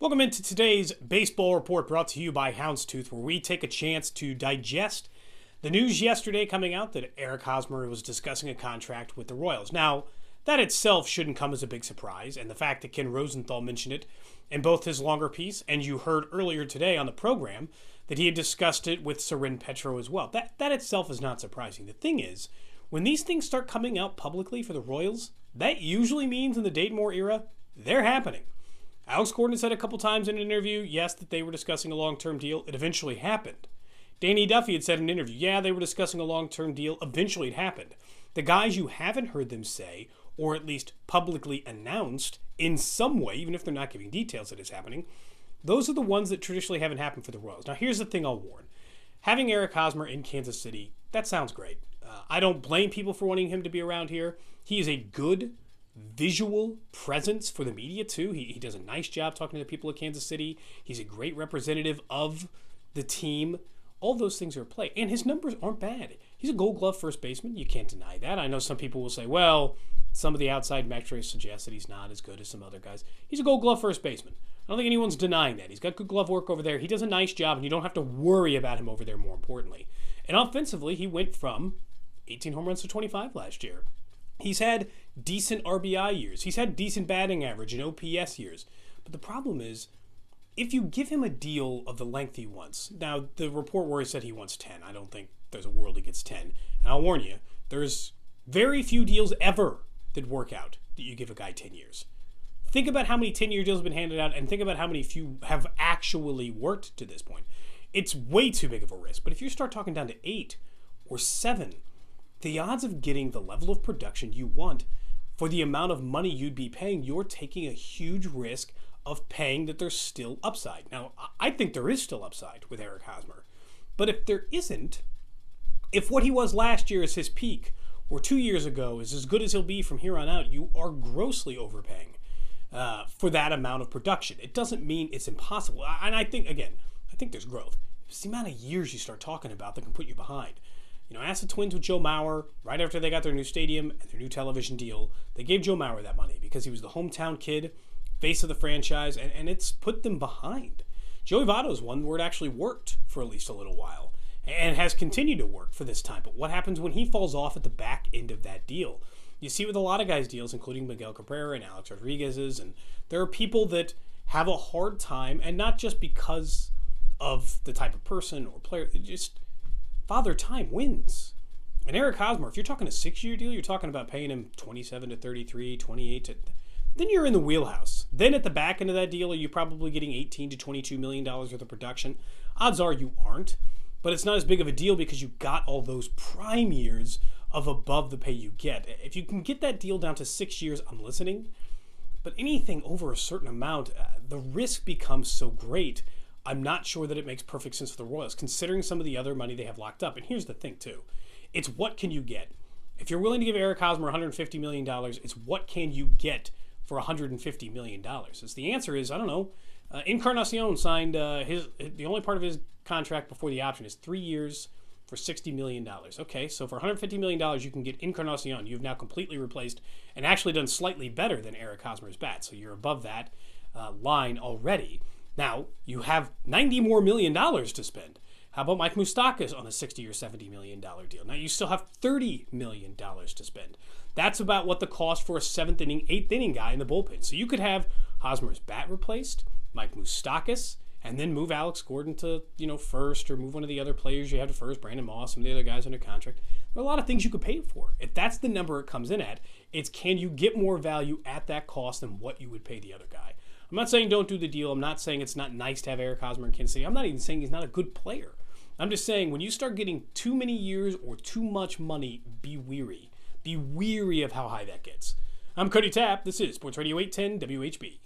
Welcome into today's baseball report brought to you by Houndstooth, where we take a chance to digest the news yesterday coming out that Eric Hosmer was discussing a contract with the Royals. Now, that itself shouldn't come as a big surprise, and the fact that Ken Rosenthal mentioned it in both his longer piece, and you heard earlier today on the program that he had discussed it with Soren Petro as well. That itself is not surprising. The thing is, when these things start coming out publicly for the Royals, that usually means in the Dayton Moore era, they're happening. Alex Gordon said a couple times in an interview, yes, that they were discussing a long-term deal. It eventually happened. Danny Duffy had said in an interview, yeah, they were discussing a long-term deal. Eventually it happened. The guys you haven't heard them say, or at least publicly announced in some way, even if they're not giving details that it's happening, those are the ones that traditionally haven't happened for the Royals. Now, here's the thing I'll warn. Having Eric Hosmer in Kansas City, that sounds great. I don't blame people for wanting him to be around here. He is a good visual presence for the media too. He does a nice job talking to the people of Kansas City. He's a great representative of the team. All those things are at play. And his numbers aren't bad. He's a Gold Glove first baseman. You can't deny that. I know some people will say, well, some of the outside metrics suggest that he's not as good as some other guys. He's a Gold Glove first baseman. I don't think anyone's denying that. He's got good glove work over there. He does a nice job, and you don't have to worry about him over there, more importantly. And offensively, he went from 18 home runs to 25 last year. He's had decent RBI years. He's had decent batting average and OPS years. But the problem is, if you give him a deal of the length he wants, now the report where he said he wants 10, I don't think there's a world he gets 10. And I'll warn you, there's very few deals ever that work out that you give a guy 10 years. Think about how many 10-year deals have been handed out and think about how many few have actually worked to this point. It's way too big of a risk. But if you start talking down to 8 or 7, the odds of getting the level of production you want for the amount of money you'd be paying, you're taking a huge risk of paying that there's still upside. Now, I think there is still upside with Eric Hosmer. But if there isn't, if what he was last year is his peak, or 2 years ago is as good as he'll be from here on out, you are grossly overpaying for that amount of production. It doesn't mean it's impossible. And I think, again, there's growth. It's the amount of years you start talking about that can put you behind. You know, ask the Twins with Joe Mauer, right after they got their new stadium and their new television deal, they gave Joe Mauer that money because he was the hometown kid, face of the franchise, and it's put them behind. Joey Votto's one where it actually worked for at least a little while and has continued to work for this time. But what happens when he falls off at the back end of that deal? You see with a lot of guys' deals, including Miguel Cabrera and Alex Rodriguez's, and there are people that have a hard time, and not just because of the type of person or player, just Father Time wins. And Eric Hosmer, if you're talking a 6-year deal, you're talking about paying him 27 to 33, 28 to... Then you're in the wheelhouse. Then at the back end of that deal, are you probably getting $18 to $22 million worth of production? Odds are you aren't. But it's not as big of a deal because you got all those prime years of above the pay you get. If you can get that deal down to 6 years, I'm listening. But anything over a certain amount, the risk becomes so great, I'm not sure that it makes perfect sense for the Royals, considering some of the other money they have locked up. And here's the thing, too. It's what can you get? If you're willing to give Eric Hosmer $150 million, it's what can you get for $150 million? As the answer is, I don't know. Encarnacion signed the only part of his contract before the option is 3 years for $60 million. Okay, so for $150 million, you can get Encarnacion. You've now completely replaced and actually done slightly better than Eric Hosmer's bat. So you're above that line already. Now, you have $90 more million to spend. How about Mike Moustakas on a $60 or $70 million deal? Now, you still have $30 million to spend. That's about what the cost for a 7th inning, 8th inning guy in the bullpen. So you could have Hosmer's bat replaced, Mike Moustakas, and then move Alex Gordon to, first, or move one of the other players you have to first, Brandon Moss, some of the other guys under contract. There are a lot of things you could pay for. If that's the number it comes in at, it's can you get more value at that cost than what you would pay the other guy. I'm not saying don't do the deal. I'm not saying it's not nice to have Eric Hosmer in Kansas City. I'm not even saying he's not a good player. I'm just saying when you start getting too many years or too much money, be weary. Be weary of how high that gets. I'm Cody Tapp. This is Sports Radio 810 WHB.